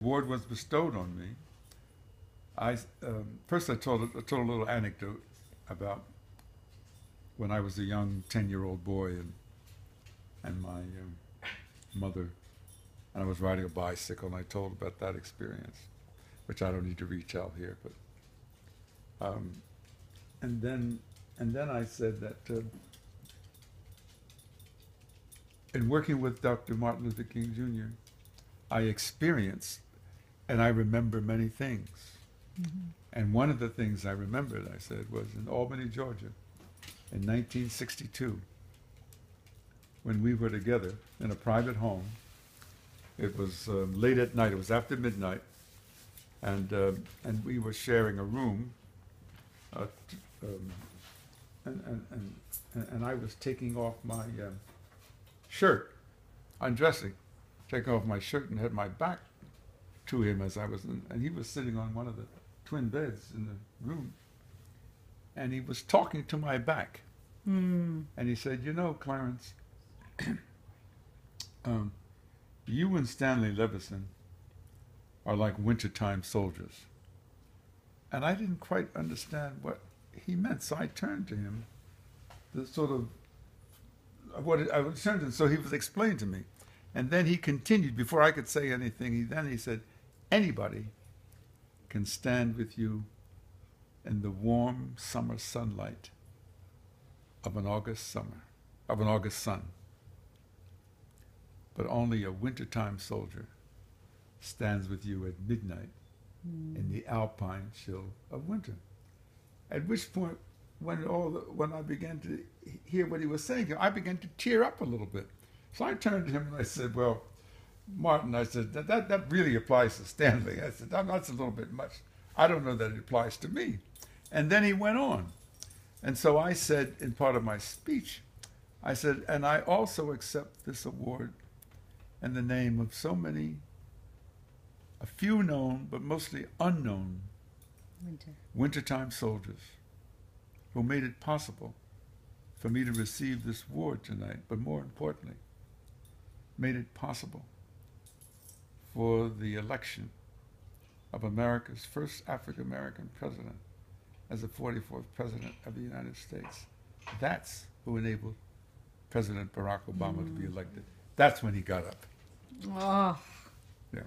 award was bestowed on me, first I told a little anecdote about when I was a young 10-year-old boy and my mother, and I was riding a bicycle, and I told about that experience, which I don't need to retell here, but and then I said that in working with Dr. Martin Luther King Jr., I experienced and I remember many things. Mm-hmm. And one of the things I remembered, I said, was in Albany, Georgia, in 1962, when we were together in a private home. It was late at night. It was after midnight, and we were sharing a room, and I was taking off my shirt, undressing, taking off my shirt, and had my back to him as I was, and he was sitting on one of the twin beds in the room, and he was talking to my back, and he said, "You know, Clarence, you and Stanley Levison are like wintertime soldiers." And I didn't quite understand what he meant, so I turned to him, the sort of I turned to him, so he was explaining to me. And then he continued, before I could say anything, he said, "Anybody can stand with you in the warm summer sunlight of an August sun. But only a wintertime soldier stands with you at midnight in the alpine chill of winter." At which point, when I began to hear what he was saying, I began to tear up a little bit. So I turned to him and I said, "Well, Martin," I said, that really applies to Stanley. I said, "That's a little bit much. I don't know that it applies to me." And then he went on. And so I said in part of my speech, I said, "And I also accept this award in the name of so many, a few known, but mostly unknown wintertime soldiers who made it possible for me to receive this award tonight, but more importantly, made it possible for the election of America's first African-American president as the 44th president of the United States. That's who enabled President Barack Obama to be elected." That's when he got up. Oh. Yeah.